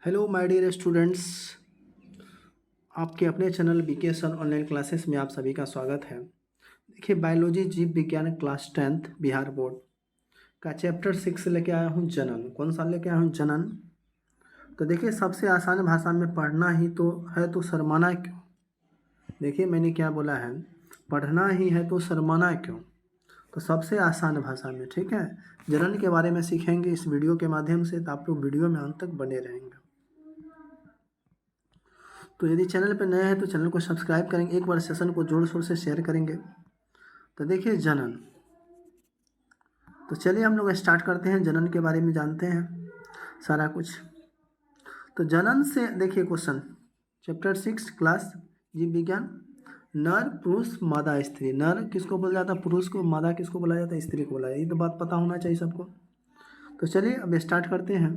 Hello my dear students, आपके अपने channel BK sir online classes में आप सभी का स्वागत है। देखिए, बायोलॉजी जीव विज्ञान क्लास 10th बिहार बोर्ड का चैप्टर 6 लेके आया हूँ जनन। कौन सा लेके आया हूँ? जनन। तो देखिए, सबसे आसान भाषा में पढ़ना ही तो है, तो शर्माना क्यों। देखिए, मैंने क्या बोला है, पढ़ना ही है तो शर्माना क्यों। तो सबसे आसान भाषा में, ठीक है, जनन के बारे में सीखेंगे इस वीडियो के माध्यम से। तो आप लोग वीडियो में अंत तक बने रहेंगे। तो यदि चैनल पर नए हैं तो चैनल को सब्सक्राइब करेंगे, एक बार सेशन को जोर शोर से शेयर करेंगे। तो देखिए, जनन। तो चलिए हम लोग स्टार्ट करते हैं, जनन के बारे में जानते हैं सारा कुछ। तो जनन से देखिए क्वेश्चन, चैप्टर 6 क्लास जीव विज्ञान। नर, पुरुष, मादा, स्त्री। नर किसको बोला जाता है? पुरुष को। मादा किसको बोला जाता है? स्त्री को बोला जाता है। ये तो बात पता होना चाहिए सबको। तो चलिए अब स्टार्ट करते हैं।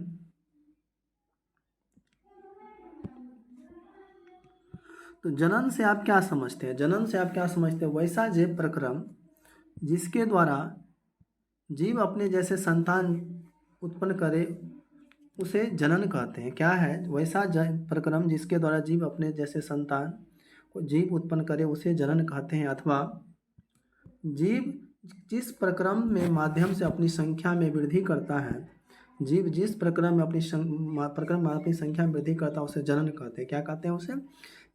तो जनन से आप क्या समझते हैं? जनन से आप क्या समझते हैं? वैसा जीव प्रक्रम जिसके द्वारा जीव अपने जैसे संतान उत्पन्न करे उसे जनन कहते हैं। क्या है? वैसा प्रक्रम जिसके द्वारा जीव अपने जैसे संतान को जीव उत्पन्न करे उसे जनन कहते हैं। अथवा जीव जिस प्रक्रम में माध्यम से अपनी संख्या में वृद्धि करता है, जीव जिस प्रक्रम में अपनी संख्या में वृद्धि करता है उसे जनन कहते हैं। क्या कहते हैं उसे?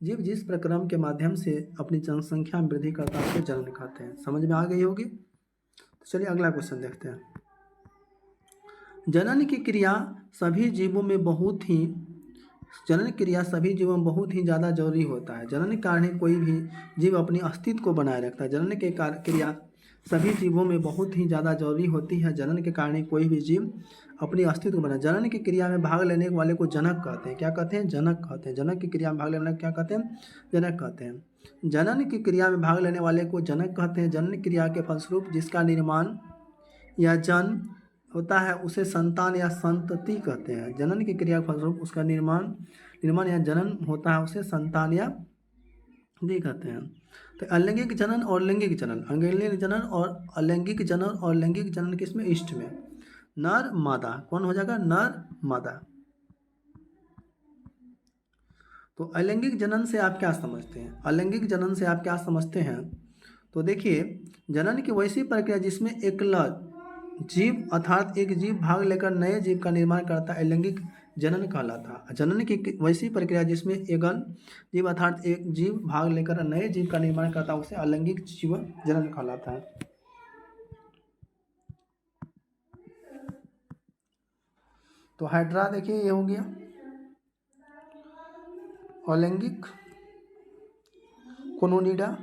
जीव जिस प्रक्रम के माध्यम से अपनी जनसंख्या में वृद्धि करता है उसे जनन कहते हैं। समझ में आ गई होगी। तो चलिए अगला क्वेश्चन देखते हैं। जनन की क्रिया सभी जीवों में बहुत ही ज़्यादा जरूरी होता है। जनन के कारण ही कोई भी जीव अपनी अस्तित्व को बनाए रखता है। जनन के क्रिया सभी जीवों में बहुत ही ज़्यादा जरूरी होती है। जनन के कारण ही कोई भी जीव अपनी अस्तित्व को बनाए। जनन की क्रिया में भाग लेने वाले को जनक कहते हैं। क्या कहते हैं? जनक कहते हैं। जनक की क्रिया में भाग लेने वाले को क्या कहते हैं? जनक कहते हैं। जनन की क्रिया में भाग लेने वाले को जनक कहते हैं। जनन क्रिया के फलस्वरूप जिसका निर्माण या जन्म होता है उसे संतान या संतति कहते हैं। जनन की क्रिया के फलस्वरूप उसका निर्माण या जन्म होता है उसे संतान या दी कहते हैं। तो अलैंगिक जनन और लैंगिक जनन, अलैंगिक जनन और अलैंगिक जनन और लैंगिक जनन किसमें? इष्ट में। नर मादा कौन हो जाएगा? नर मादा। तो अलैंगिक जनन से आप क्या समझते हैं? अलैंगिक जनन से आप क्या समझते हैं? तो देखिए, जनन की वैसी प्रक्रिया जिसमें एकलज जीव अर्थात एक जीव भाग लेकर नए जीव का निर्माण करता है, अलैंगिक जनन कहलाता है। जनन की वैसी प्रक्रिया जिसमें एकल जीव अर्थात एक जीव भाग लेकर नए जीव का निर्माण करता है उसे अलैंगिक जीव जनन कहलाता है। तो हाइड्रा देखिए, ये हो गया अलैंगिक। कोनोनिडा,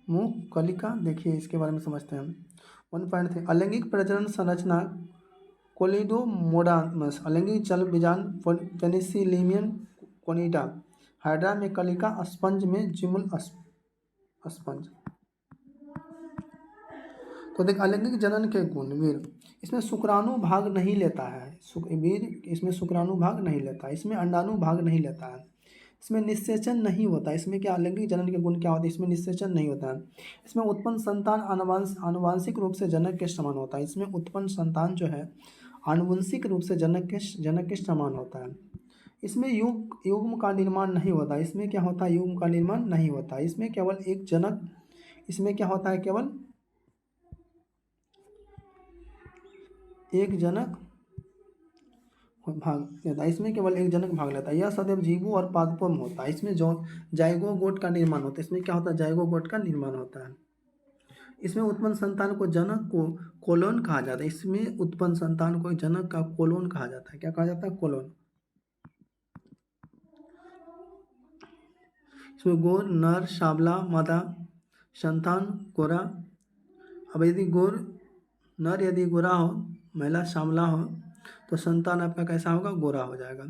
मुख कलिका, देखिए इसके बारे में समझते हैं हम। 1.3 अलैंगिक प्रजनन संरचना कोलिडोमोडामस, अलैंगिक जल बीजान पेनिसिलियम कोनिडा, हाइड्रा में कलिका, स्पंज में जिमुल स्पंज। तो देख, अलैंगिक जनन के गुण। वीर इसमें शुक्राणु भाग नहीं लेता है। वीर इसमें शुक्राणु भाग नहीं लेता है। इसमें अंडाणु भाग नहीं लेता है। इसमें निषेचन नहीं होता। इसमें क्या अलैंगिक जनन के गुण क्या होते हैं? इसमें निषेचन नहीं होता है। इसमें उत्पन्न संतान आनुवांशिक रूप से जनक के समान होता है। इसमें उत्पन्न संतान जो है आनुवंशिक रूप से जनक के समान होता है। इसमें युग्म का निर्माण नहीं होता। इसमें क्या होता है? युग्म का निर्माण नहीं होता। इसमें केवल एक जनक, इसमें क्या होता है? केवल एक जनक भाग लेता है। इसमें केवल एक जनक भाग लेता है। यह सदैव जीवों और पादपों में होता है। इसमें जो जाइगोगोट का निर्माण होता है। इसमें क्या होता है? जाइगोगोट का निर्माण होता है। इसमें उत्पन्न संतान को जनक को कोलोन कहा जाता है। इसमें उत्पन्न संतान को जनक का कोलोन कहा जाता है। क्या कहा जाता है? कोलोन। इसमें गोर, नर, शाबला, मादा, संतान, गोरा। अब यदि नर यदि गोरा हो, महिला श्यामला हो, तो संतान आपका कैसा होगा? गोरा हो जाएगा।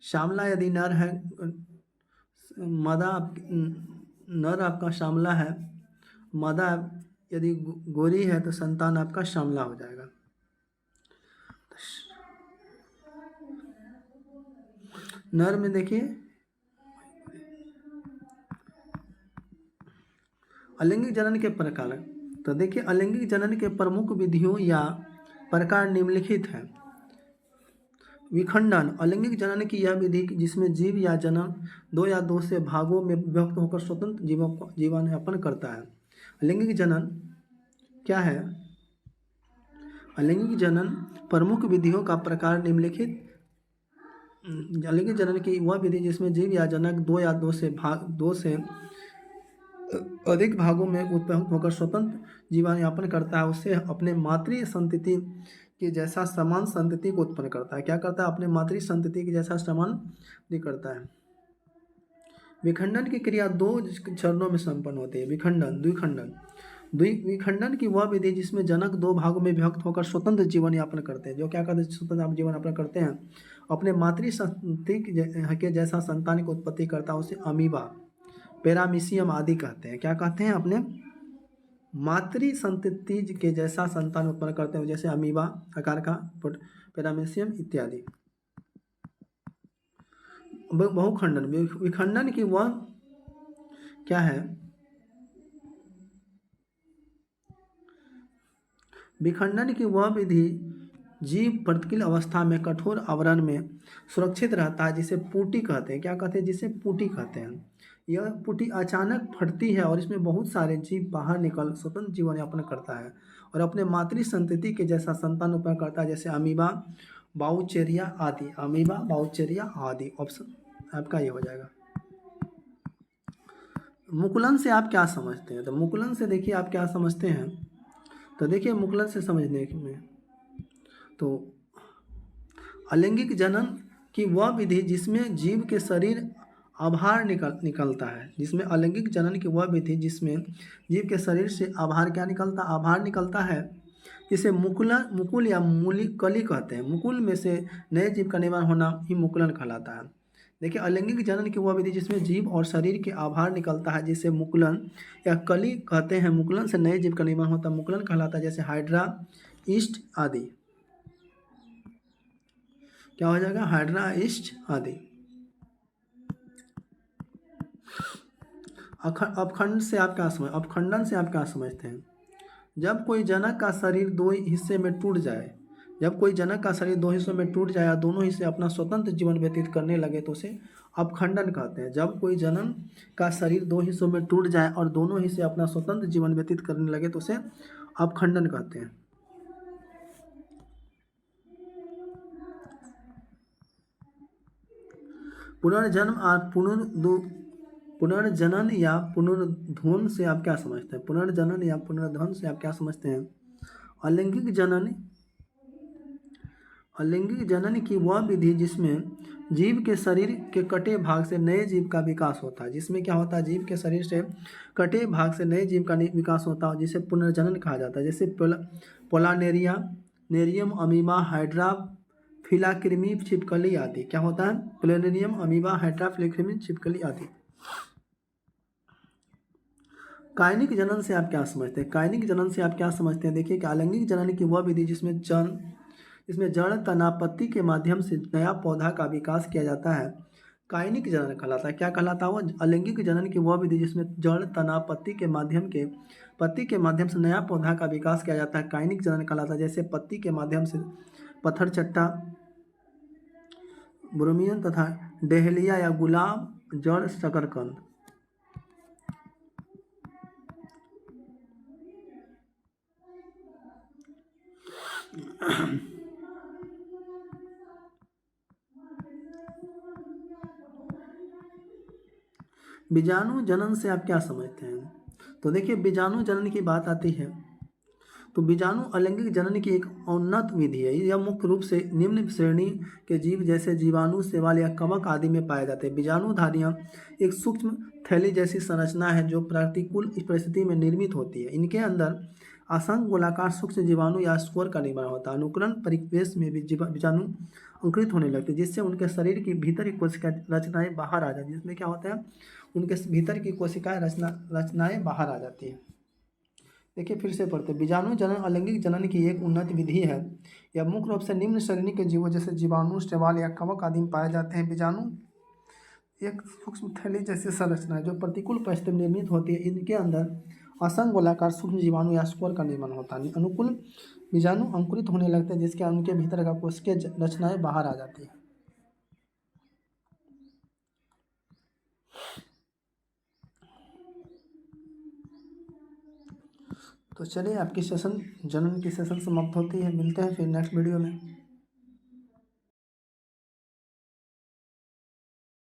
श्यामला यदि नर है, मादा नर आपका श्यामला है, मादा यदि गोरी है तो संतान आपका श्यामला हो जाएगा। नर में देखिए अलैंगिक जनन के प्रकार। तो देखिए, अलैंगिक जनन के प्रमुख विधियों या प्रकार निम्नलिखित है। विखंडन, अलैंगिक जनन की यह विधि जिसमें जीव या जनन दो या दो से भागों में विभक्त होकर स्वतंत्र जीवनयापन करता है। अलैंगिक जनन क्या है? अलैंगिक जनन प्रमुख विधियों का प्रकार निम्नलिखित। अलैंगिक जनन की वह विधि जिसमें जीव या जनक दो या दो से अधिक भागों में उत्पन्न होकर स्वतंत्र जीवन यापन करता है, उससे अपने मातृ संतति के जैसा समान संतति को उत्पन्न करता है। क्या करता है? अपने मातृ संतति के जैसा समान करता है। विखंडन की क्रिया दो चरणों में संपन्न होती है। विखंडन, द्विखंडन। विखंडन की वह विधि जिसमें जनक दो भागों में विभक्त होकर स्वतंत्र जीवन यापन करते हैं। जो क्या करते हैं? स्वतंत्र जीवन यापन करते हैं, अपने मातृ संतति के जैसा संतान की उत्पत्ति करता है, उसे अमीबा, पैरामीशियम आदि कहते हैं। क्या कहते हैं? अपने मातृ संतति के जैसा संतान उत्पन्न करते हैं, जैसे अमीबा आकार का, पैरामीशियम इत्यादि। बहुखंडन, विखंडन की वह क्या है? विखंडन की वह विधि जीव प्रतिकूल अवस्था में कठोर आवरण में सुरक्षित रहता है, जिसे पुटी कहते हैं। क्या कहते हैं? जिसे पुटी कहते हैं। यह पुटी अचानक फटती है और इसमें बहुत सारे जीव बाहर निकल स्वतंत्र जीवन यापन करता है और अपने मातृ संतति के जैसा संतान उत्पन्न करता है, जैसे अमीबा, बाउचेरिया आदि। अमीबा, बाउचेरिया आदि। ऑप्शन आपका ये हो जाएगा। मुकुलन से आप क्या समझते हैं? तो मुकुलन से देखिए आप क्या समझते हैं। तो देखिए मुकुलन से समझने में, तो अलैंगिक जनन की वह विधि जिसमें जीव के शरीर आभार निकलता है। जिसमें अलैंगिक जनन की वह विधि जिसमें जीव के शरीर से आभार क्या निकलता? आभार निकलता है, जिसे मुकुल या मूलिकली कहते हैं। मुकुल में से नए जीव का निर्माण होना ही मुकुलन कहलाता है। देखिए अलैंगिक जनन की वह विधि जिसमें जीव और शरीर के आभार निकलता है, जिसे मुकुलन या कली कहते हैं। मुकुलन से नए जीव का निर्माण होता है, मुकुलन कहलाता है, जैसे हाइड्रा, ईस्ट आदि। क्या हो जाएगा? हाइड्रा, ईस्ट आदि। अपखंड से आप क्या समझ अपखंडन से आप क्या समझते हैं? जब कोई जनक का शरीर दो हिस्से में टूट जाए, जब कोई जनक का शरीर दो हिस्सों में टूट जाए, दोनों हिस्से अपना स्वतंत्र जीवन व्यतीत करने लगे, तो उसे अपखंडन कहते हैं। जब कोई जनक का शरीर दो हिस्सों में टूट जाए और दोनों हिस्से अपना स्वतंत्र जीवन व्यतीत करने लगे, तो उसे अपखंडन कहते हैं। पुनर्जन्म और पुनर्जनन या पुनर्धन से आप क्या समझते हैं? पुनर्जनन या पुनर्धन से आप क्या समझते हैं? अलैंगिक जनन की वह विधि जिसमें जीव के शरीर के कटे भाग से नए जीव का विकास होता है। जिसमें क्या होता है? जीव के शरीर से कटे भाग से नए जीव का विकास होता है, जिसे पुनर्जनन कहा जाता है। जैसे पोलानेरिया, नेरियम, अमीबा, हाइड्रा, फिलाक्रिमी, छिपकली आदि। क्या होता है? प्लेनेरियम, अमीबा, हाइड्रा, फिलाक्रिमी, छिपकली आदि। कायनिक जनन से आप क्या समझते हैं? कायनिक जनन से आप क्या समझते हैं? देखिए कि अलैंगिक जनन की वह विधि जिसमें जड़ तनापत्ति के माध्यम से नया पौधा का विकास किया जाता है, कायनिक जनन कहलाता है। क्या कहलाता है वो? अलैंगिक जनन की वह विधि जिसमें जड़ तनापत्ति के माध्यम से नया पौधा का विकास किया जाता है, कायनिक जनन कहलाता है। जैसे पत्ती के माध्यम से पत्थर चट्टा, ब्रोमियन तथा डहेलिया या गुलाब, जड़ शकरकंद। बीजाणु जनन से आप क्या समझते हैं? तो देखिए बीजाणु जनन की बात आती है तो बीजाणु अलैंगिक जनन की एक उन्नत विधि है। यह मुख्य रूप से निम्न श्रेणी के जीव जैसे जीवाणु, शैवाल या कवक आदि में पाए जाते हैं। बीजाणुधारियां एक सूक्ष्म थैली जैसी संरचना है जो प्रतिकूल परिस्थिति में निर्मित होती है। इनके अंदर असंख्य गोलाकार सूक्ष्म जीवाणु या स्पोर का निर्माण होता है। अनुकरण परिवेश में बीजाणु अंकुरित होने लगते हैं, जिससे उनके शरीर की भीतर की कोशिका रचनाएं बाहर आ जाती है। जिसमें क्या होता है? उनके भीतर की कोशिकाएं रचनाएं बाहर आ जाती है। देखिए फिर से पढ़ते हैं। बीजाणु जनन अलैंगिक जनन की एक उन्नत विधि है। यह मुख्य रूप से निम्न श्रेणी के जीवों जैसे जीवाणु, शैवाल या कवक आदि में पाए जाते हैं। बीजाणु एक सूक्ष्म थैली जैसी संरचना है जो प्रतिकूल परिस्थिति में निर्मित होती है। इनके अंदर असंग गोलाकार सूक्ष्म जीवाणु या स्पोर का निर्माण होता है। अनुकूल बीजाणु अंकुरित होने लगते हैं, जिसके उनके भीतर का कोशिकीय रचनाएं बाहर आ जाती है। तो चलिए, आपकी सेशन जनन की सेशन समाप्त होती है। मिलते हैं फिर नेक्स्ट वीडियो में।